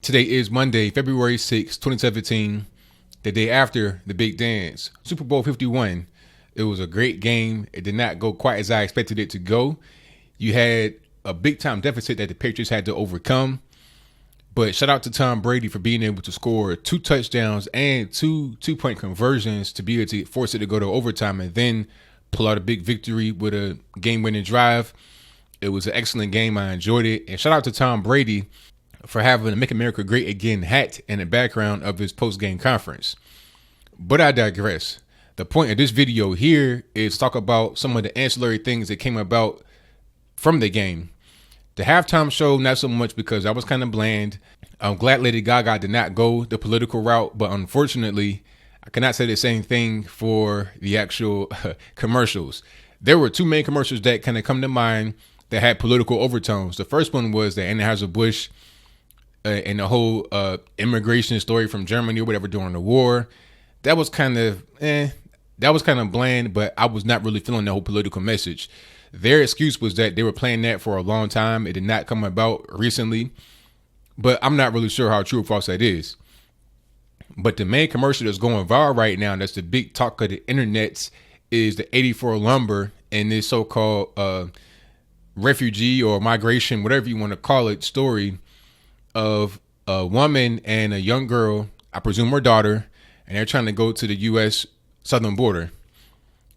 Today is Monday, February 6, 2017, the day after the big dance, Super Bowl 51. It was a great game. It did not go quite as I expected it to go. You had a big time deficit that the Patriots had to overcome. But shout out to Tom Brady for being able to score 2 touchdowns and two-point conversions to be able to force it to go to overtime and then pull out a big victory with a game-winning drive. It was an excellent game. I enjoyed it. And shout out to Tom Brady for having a Make America Great Again hat in the background of his post-game conference. But I digress. The point of this video here is talk about some of the ancillary things that came about from the game. The halftime show, not so much because I was kind of bland. I'm glad Lady Gaga did not go the political route, but unfortunately, I cannot say the same thing for the actual commercials. There were 2 main commercials that kind of come to mind that had political overtones. The first one was the Anheuser-Busch and the whole immigration story from Germany or whatever during the war. That was kind of bland, but I was not really feeling the whole political message. Their excuse was that they were playing that for a long time. It did not come about recently, but I'm not really sure how true or false that is. But the main commercial that's going viral right now, that's the big talk of the internet, is the 84 lumber and this so-called refugee or migration, whatever you want to call it, story of a woman and a young girl, I presume her daughter, and they're trying to go to the U.S. southern border.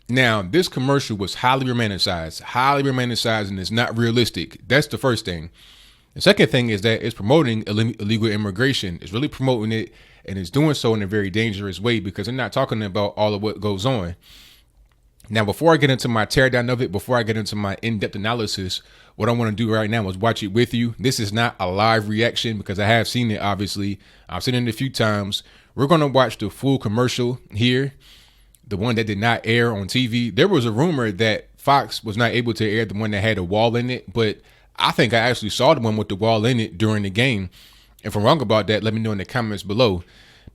Now, this commercial was highly romanticized, and it's not realistic. That's the first thing. The second thing is that it's promoting illegal immigration. It's really promoting it, and it's doing so in a very dangerous way because they're not talking about all of what goes on. Now, before I get into my teardown of it, before I get into my in-depth analysis, what I want to do right now is watch it with you. This is not a live reaction because I have seen it, obviously. I've seen it a few times. We're going to watch the full commercial here, the one that did not air on TV. There was a rumor that Fox was not able to air the one that had a wall in it, but I think I actually saw the one with the wall in it during the game. If I'm wrong about that, let me know in the comments below.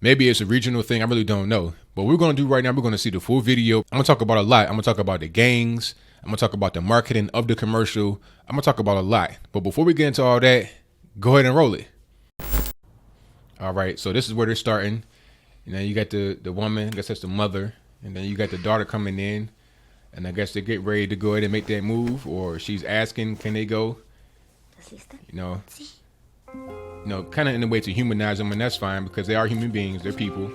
Maybe it's a regional thing. I really don't know. But what we're going to do right now, we're going to see the full video. I'm going to talk about a lot. I'm going to talk about the gangs. I'm going to talk about the marketing of the commercial. I'm going to talk about a lot. But before we get into all that, go ahead and roll it. All right. So this is where they're starting. You know, you got the woman, I guess that's the mother. And then you got the daughter coming in. And I guess they get ready to go ahead and make that move. Or she's asking, can they go? You know, kind of in a way to humanize them, and that's fine because they are human beings, they're people.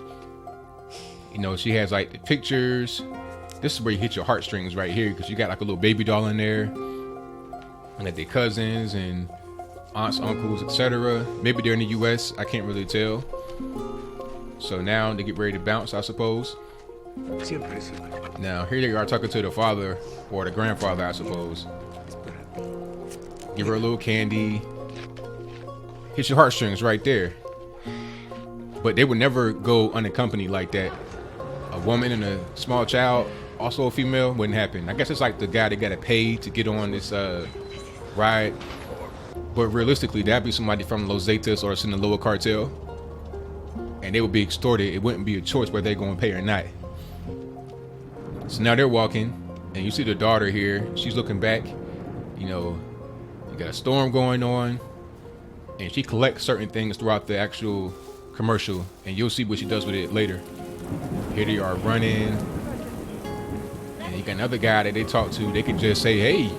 You know, she has like the pictures. This is where you hit your heartstrings right here because you got like a little baby doll in there, and like their cousins and aunts, uncles, etc. Maybe they're in the U.S. I can't really tell. So now they get ready to bounce, I suppose. Now here they are talking to the father or the grandfather, I suppose. Give her a little candy. Hit your heartstrings right there. But they would never go unaccompanied like that. A woman and a small child, also a female, wouldn't happen. I guess it's like the guy that got to pay to get on this ride. But realistically, that'd be somebody from Los Zetas or Sinaloa cartel. And they would be extorted. It wouldn't be a choice whether they're going to pay or not. So now they're walking. And you see the daughter here. She's looking back. You know, you got a storm going on. And she collects certain things throughout the actual commercial, and you'll see what she does with it later. Here they are running, and you got another guy that they talk to. They can just say, hey,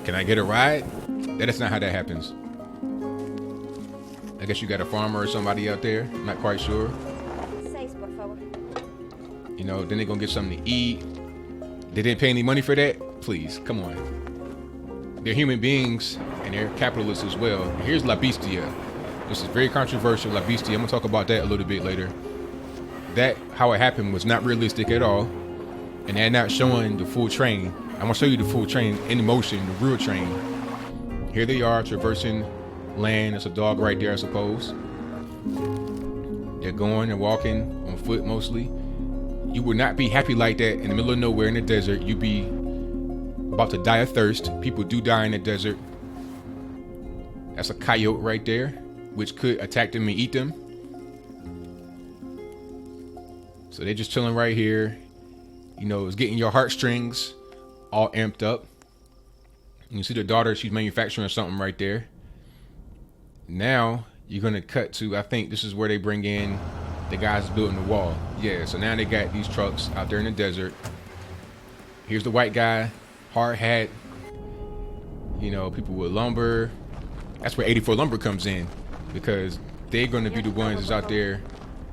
can I get a ride? That's not how that happens. I guess you got a farmer or somebody out there. I'm not quite sure. You know, then they're going to get something to eat. They didn't pay any money for that? Please, come on. They're human beings, and they're capitalists as well. And here's La Bestia. This is very controversial, La Bestia. I'm going to talk about that a little bit later. That, how it happened, was not realistic at all. And they're not showing the full train. I'm going to show you the full train in motion, the real train. Here they are traversing land. There's a dog right there, I suppose. They're going and walking on foot mostly. You would not be happy like that in the middle of nowhere in the desert. You'd be about to die of thirst. People do die in the desert. That's a coyote right there, which could attack them and eat them. So they're just chilling right here. You know, it's getting your heartstrings all amped up. You see the daughter, she's manufacturing something right there. Now you're gonna cut to, I think this is where they bring in the guys building the wall. Yeah, so now they got these trucks out there in the desert. Here's the white guy, hard hat, people with lumber. That's where 84 lumber comes in, because they're gonna be the ones that's out there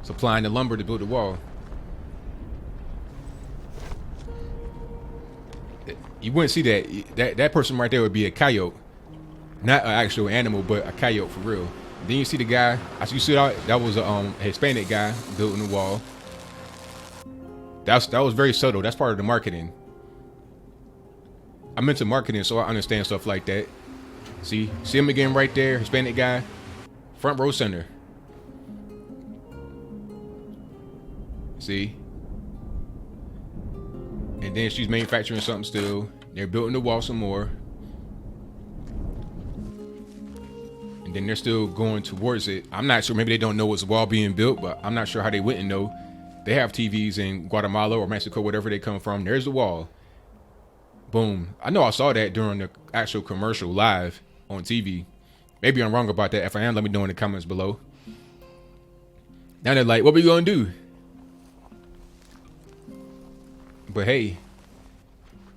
supplying the lumber to build the wall. You wouldn't see that person right there would be a coyote, not an actual animal, but a coyote for real. Then you see the guy. You see that was a Hispanic guy building the wall. That was very subtle. That's part of the marketing. I'm into marketing, so I understand stuff like that. See him again right there, Hispanic guy, front row center. See? And then she's manufacturing something still. They're building the wall some more. And then they're still going towards it. I'm not sure. Maybe they don't know it's a wall being built, but I'm not sure how they wouldn't know. They have TVs in Guatemala or Mexico, whatever they come from. There's the wall. Boom. I know I saw that during the actual commercial live on TV. Maybe I'm wrong about that. If I am, let me know in the comments below. Now they're like, what we gonna do? But hey,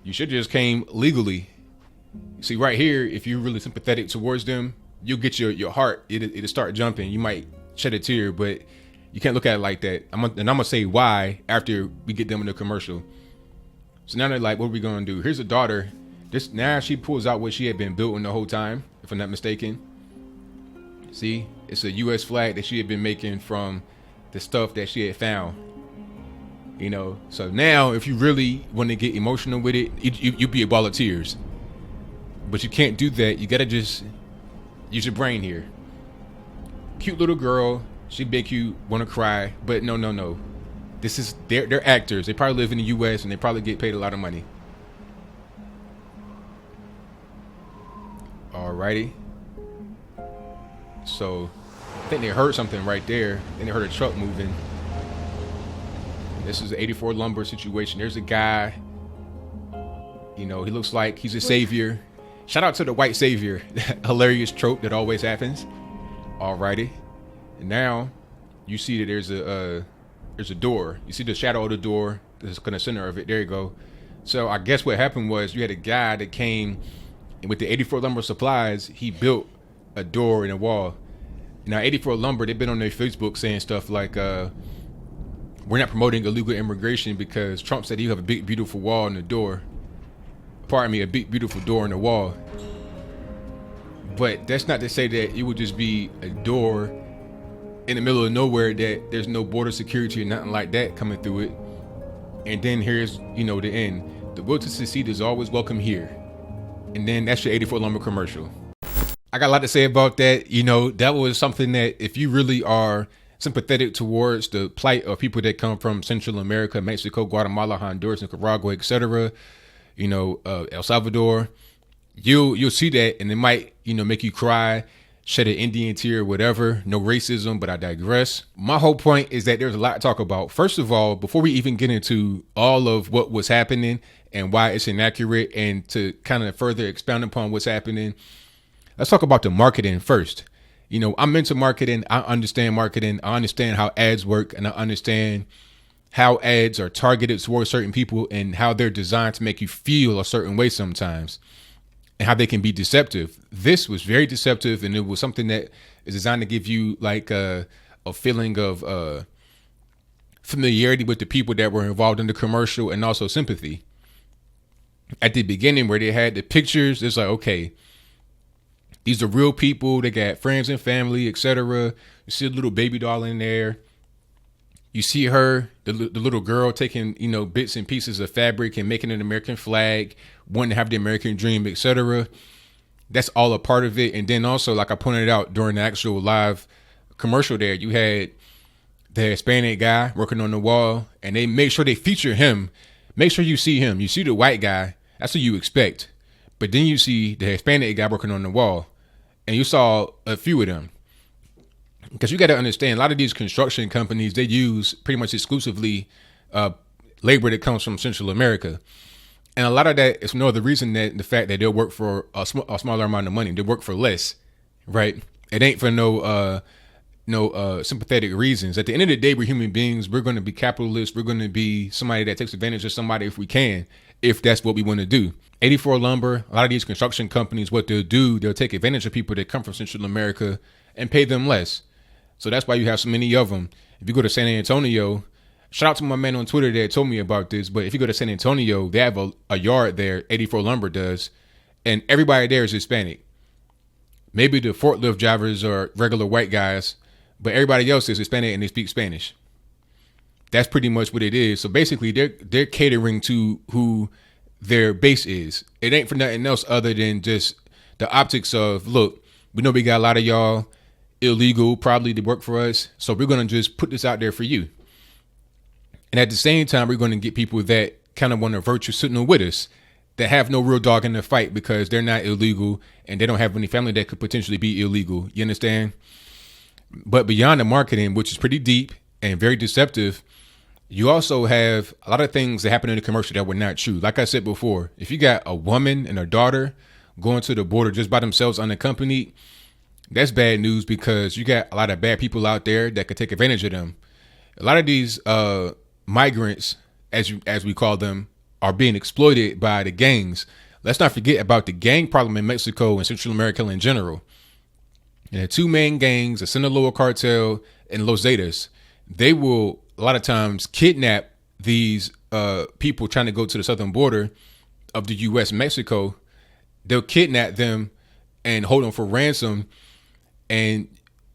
you should just came legally. See right here, if you're really sympathetic towards them, you'll get your heart, it'll start jumping. You might shed a tear, but you can't look at it like that. I'm gonna say why after we get them in the commercial. So now they're like, what are we gonna do? Here's a daughter. Now she pulls out what she had been building the whole time, if I'm not mistaken. See, it's a U.S. flag that she had been making from the stuff that she had found. So now if you really want to get emotional with it, you be a ball of tears. But you can't do that. You gotta just use your brain here. Cute little girl, she make you want to cry, but no. This is they're actors. They probably live in the U.S. and they probably get paid a lot of money. Alrighty. So I think they heard something right there. Then they heard a truck moving. This is an 84 lumber situation. There's a guy, he looks like he's a savior. Shout out to the white savior. Hilarious trope that always happens. Alrighty. And now you see that there's a door. You see the shadow of the door. This is kind of center of it. There you go. So I guess what happened was you had a guy that came with the 84 lumber supplies. He built a door in a wall. Now 84 lumber, they've been on their Facebook saying stuff like, we're not promoting illegal immigration because Trump said you have a big, beautiful wall in the door. Pardon me, a big, beautiful door in the wall. But that's not to say that it would just be a door in the middle of nowhere that there's no border security or nothing like that coming through it. And then here's, the end. The will to succeed is always welcome here. And then that's your 84 lumber commercial. I got a lot to say about that. That was something that if you really are sympathetic towards the plight of people that come from Central America, Mexico, Guatemala, Honduras, Nicaragua, etc., El Salvador, you'll see that, and it might make you cry, shed an Indian tear, whatever. No racism, but I digress. My whole point is that there's a lot to talk about. First of all, before we even get into all of what was happening and why it's inaccurate, and to kind of further expound upon what's happening, let's talk about the marketing first. I'm into marketing. I understand marketing. I understand how ads work, and I understand how ads are targeted towards certain people and how they're designed to make you feel a certain way sometimes, and how they can be deceptive. This was very deceptive, and it was something that is designed to give you like a feeling of familiarity with the people that were involved in the commercial, and also sympathy. At the beginning, where they had the pictures, it's like, okay, these are real people. They got friends and family, etc. You see a little baby doll in there. You see her, the little girl, taking, bits and pieces of fabric and making an American flag, wanting to have the American dream, etc. That's all a part of it. And then also, like I pointed out during the actual live commercial there, you had the Hispanic guy working on the wall, and they make sure they feature him. Make sure you see him. You see the white guy. That's what you expect. But then you see the Hispanic guy working on the wall. And you saw a few of them. Because you got to understand, a lot of these construction companies, they use pretty much exclusively labor that comes from Central America. And a lot of that is no other reason than the fact that they'll work for a smaller amount of money. They work for less, right? It ain't for no sympathetic reasons. At the end of the day, we're human beings. We're going to be capitalists. We're going to be somebody that takes advantage of somebody if we can, if that's what we want to do. 84 Lumber, a lot of these construction companies, what they'll do, they'll take advantage of people that come from Central America and pay them less. So that's why you have so many of them. If you go to San Antonio, shout out to my man on Twitter that told me about this, but if you go to San Antonio, they have a yard there, 84 Lumber does, and everybody there is Hispanic. Maybe the forklift drivers are regular white guys, but everybody else is Hispanic and they speak Spanish. That's pretty much what it is. So basically, they're catering to who their base is. It ain't for nothing else other than just the optics of, look, we know we got a lot of y'all illegal probably to work for us, so we're going to just put this out there for you. And at the same time, we're going to get people that kind of want to virtue signal with us, that have no real dog in the fight because they're not illegal and they don't have any family that could potentially be illegal. You understand? But beyond the marketing, which is pretty deep and very deceptive, you also have a lot of things that happen in the commercial that were not true. Like I said before, if you got a woman and her daughter going to the border just by themselves unaccompanied, that's bad news because you got a lot of bad people out there that could take advantage of them. A lot of these migrants, as we call them, are being exploited by the gangs. Let's not forget about the gang problem in Mexico and Central America in general. And the two main gangs, the Sinaloa cartel and Los Zetas, they will a lot of times kidnap these people trying to go to the southern border of the U.S. and Mexico. They'll kidnap them and hold them for ransom. And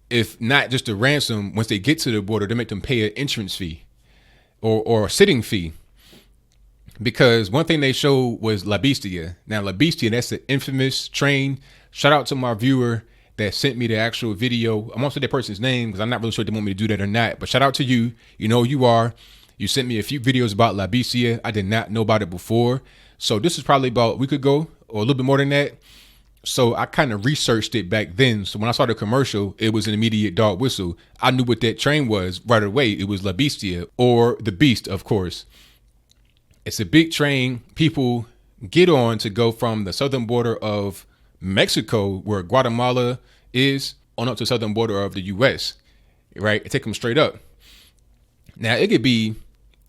if not just a ransom, once they get to the border, they make them pay an entrance fee or a sitting fee. Because one thing they showed was La Bestia. Now, La Bestia, that's the infamous train. Shout out to my viewer that sent me the actual video. I won't say that person's name because I'm not really sure if they want me to do that or not. But shout out to you. You know who you are. You sent me a few videos about La Bestia. I did not know about it before. So this is probably about a week ago or a little bit more than that. So I kind of researched it back then. So when I saw the commercial, it was an immediate dog whistle. I knew what that train was right away. It was La Bestia, or the Beast, of course. It's a big train people get on to go from the southern border of Mexico, where Guatemala is, on up to the southern border of the U.S., right? It take them straight up. Now, it could be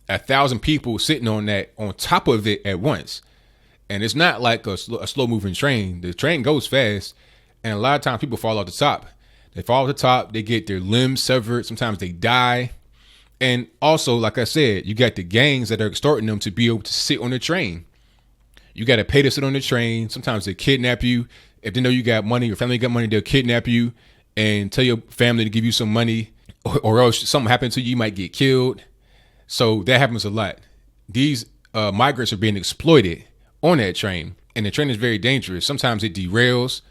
1,000 people sitting on that on top of it at once. And it's not like a slow moving train. The train goes fast. And a lot of times people fall off the top. They fall off the top. They get their limbs severed. Sometimes they die. And also, like I said, you got the gangs that are extorting them to be able to sit on the train. You got to pay to sit on the train. Sometimes they kidnap you. If they know you got money, your family got money, they'll kidnap you and tell your family to give you some money, or else something happens to you, you might get killed. So that happens a lot. These migrants are being exploited on that train, and the train is very dangerous. Sometimes it derails,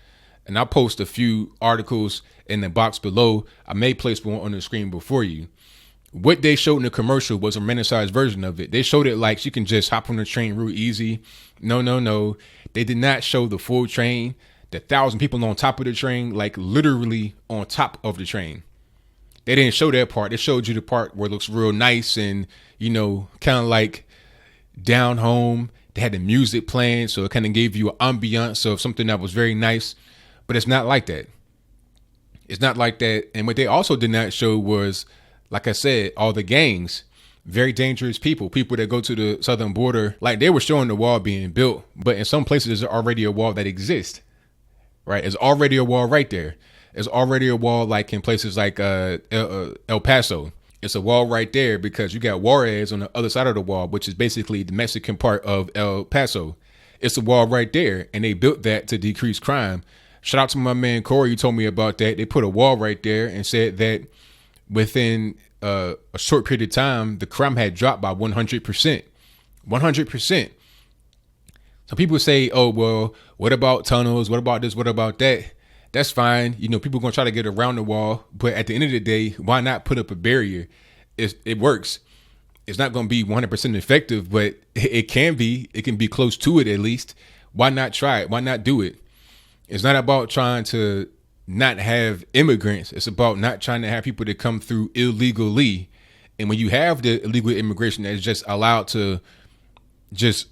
and I'll post a few articles in the box below. I may place one on the screen before you. What they showed in the commercial was a romanticized version of it. They showed it like you can just hop on the train real easy. No. They did not show the full train. The 1,000 people on top of the train, like literally on top of the train. They didn't show that part. They showed you the part where it looks real nice and, kind of like down home. They had the music playing, so it kind of gave you an ambiance of something that was very nice. But it's not like that. It's not like that. And what they also did not show was, like I said, all the gangs, very dangerous people that go to the southern border. Like they were showing the wall being built, but in some places there's already a wall that exists, right? There's already a wall right there. There's already a wall like in places like El Paso. It's a wall right there because you got Juarez on the other side of the wall, which is basically the Mexican part of El Paso. It's a wall right there, and they built that to decrease crime. Shout out to my man Corey, who told me about that. They put a wall right there and said that within a short period of time, the crime had dropped by 100%. 100%. Some people say, oh, well, what about tunnels? What about this? What about that? That's fine. People are going to try to get around the wall. But at the end of the day, why not put up a barrier? It works. It's not going to be 100% effective, but it can be. It can be close to it at least. Why not try it? Why not do it? It's not about trying to not have immigrants. It's about not trying to have people that come through illegally. And when you have the illegal immigration that's just allowed to just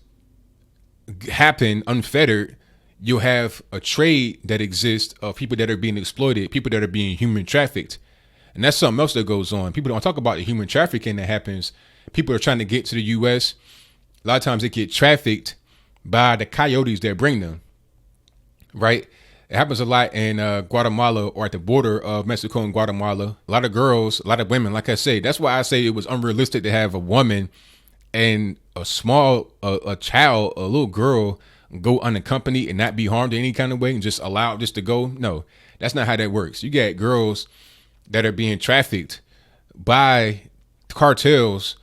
happen unfettered, you'll have a trade that exists of people that are being exploited, people that are being human trafficked. And that's something else that goes on. People don't talk about the human trafficking that happens. People are trying to get to the U.S. A lot of times they get trafficked by the coyotes that bring them, right? It happens a lot in Guatemala, or at the border of Mexico and Guatemala. A lot of girls, a lot of women, like I say, that's why I say it was unrealistic to have a woman and a child, a little girl, go unaccompanied and not be harmed in any kind of way and just allowed just to go. No, that's not how that works. You got girls that are being trafficked by cartels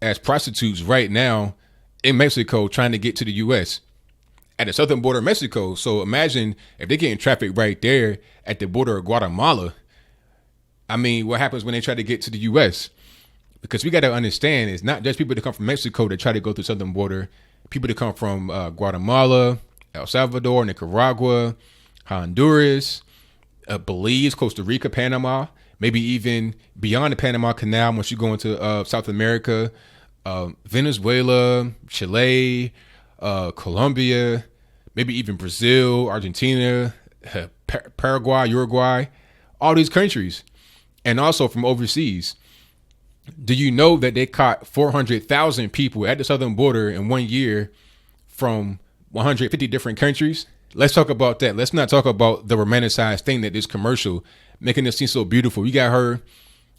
as prostitutes right now in Mexico trying to get to the U.S. at the southern border of Mexico. So imagine if they're getting trafficked right there at the border of Guatemala. I mean, what happens when they try to get to the U.S.? Because we got to understand, it's not just people that come from Mexico that try to go through the southern border. People that come from Guatemala, El Salvador, Nicaragua, Honduras, Belize, Costa Rica, Panama, maybe even beyond the Panama Canal once you go into South America, Venezuela, Chile, Colombia, maybe even Brazil, Argentina, Paraguay, Uruguay, all these countries, and also from overseas. Do you know that they caught 400,000 people at the southern border in 1 year from 150 different countries? Let's talk about that. Let's not talk about the romanticized thing that this commercial making it seem so beautiful. You got her,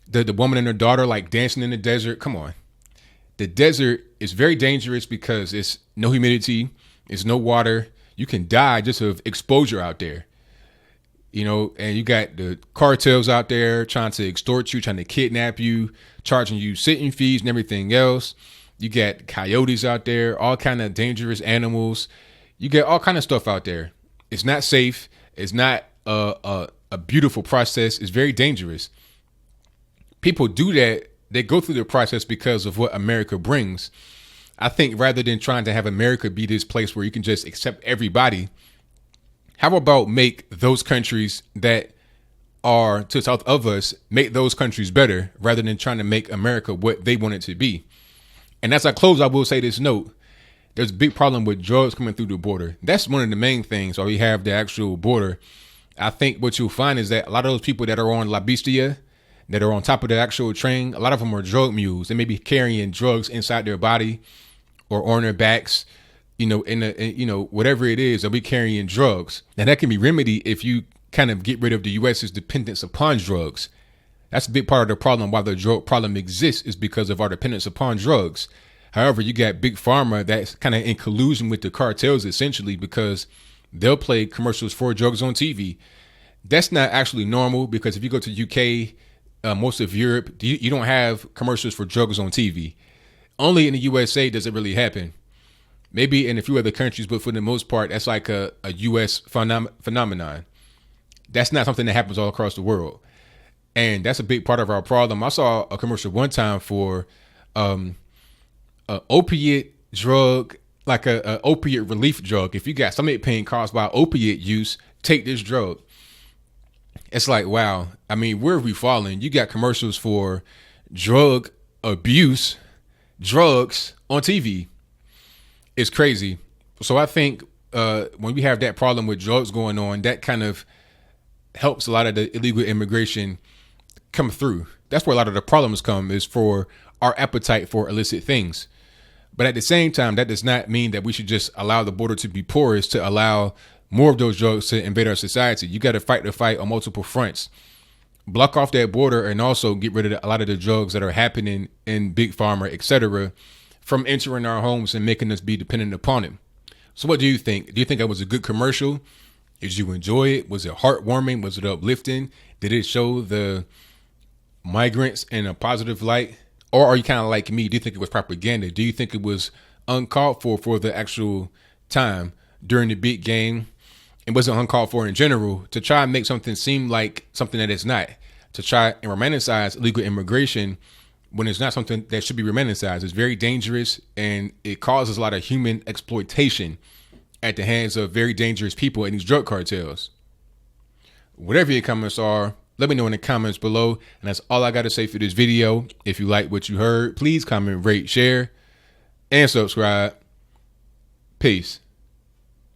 the woman and her daughter, like dancing in the desert. Come on. The desert is very dangerous because it's no humidity, it's no water. You can die just of exposure out there. You know, and you got the cartels out there trying to extort you, trying to kidnap you, charging you sitting fees and everything else. You got coyotes out there, all kind of dangerous animals. You get all kind of stuff out there. It's not safe. It's not a beautiful process. It's very dangerous. People do that. They go through the process because of what America brings. I think rather than trying to have America be this place where you can just accept everybody, how about make those countries that are to the south of us, make those countries better rather than trying to make America what they want it to be? And as I close, I will say this note. There's a big problem with drugs coming through the border. That's one of the main things why we have the actual border. I think what you'll find is that a lot of those people that are on La Bestia, that are on top of the actual train, a lot of them are drug mules. They may be carrying drugs inside their body or on their backs. You know, whatever it is, they'll be carrying drugs. Now that can be remedied if you kind of get rid of the U.S.'s dependence upon drugs. That's a big part of the problem. Why the drug problem exists is because of our dependence upon drugs. However, you got Big Pharma that's kind of in collusion with the cartels, essentially, because they'll play commercials for drugs on TV. That's not actually normal, because if you go to UK, most of Europe, you don't have commercials for drugs on TV. Only in the USA does it really happen. Maybe in a few other countries, but for the most part, that's like a U.S. phenomenon. That's not something that happens all across the world. And that's a big part of our problem. I saw a commercial one time for an opiate drug, like a opiate relief drug. If you got stomach pain caused by opiate use, take this drug. It's like, wow. I mean, where are we falling? You got commercials for drug abuse, drugs on TV. It's crazy. So I think when we have that problem with drugs going on, that kind of helps a lot of the illegal immigration come through. That's where a lot of the problems come, is for our appetite for illicit things. But at the same time, that does not mean that we should just allow the border to be porous to allow more of those drugs to invade our society. You got to fight the fight on multiple fronts. Block off that border and also get rid of a lot of the drugs that are happening in Big Pharma, etc., from entering our homes and making us be dependent upon it. So what do you think? Do you think that was a good commercial? Did you enjoy it? Was it heartwarming? Was it uplifting? Did it show the migrants in a positive light? Or are you kind of like me? Do you think it was propaganda? Do you think it was uncalled for the actual time during the big game? It wasn't uncalled for in general to try and make something seem like something that it's not, to try and romanticize illegal immigration when it's not something that should be romanticized. It's very dangerous, and it causes a lot of human exploitation at the hands of very dangerous people in these drug cartels. Whatever your comments are, let me know in the comments below. And that's all I got to say for this video. If you like what you heard, please comment, rate, share, and subscribe. Peace.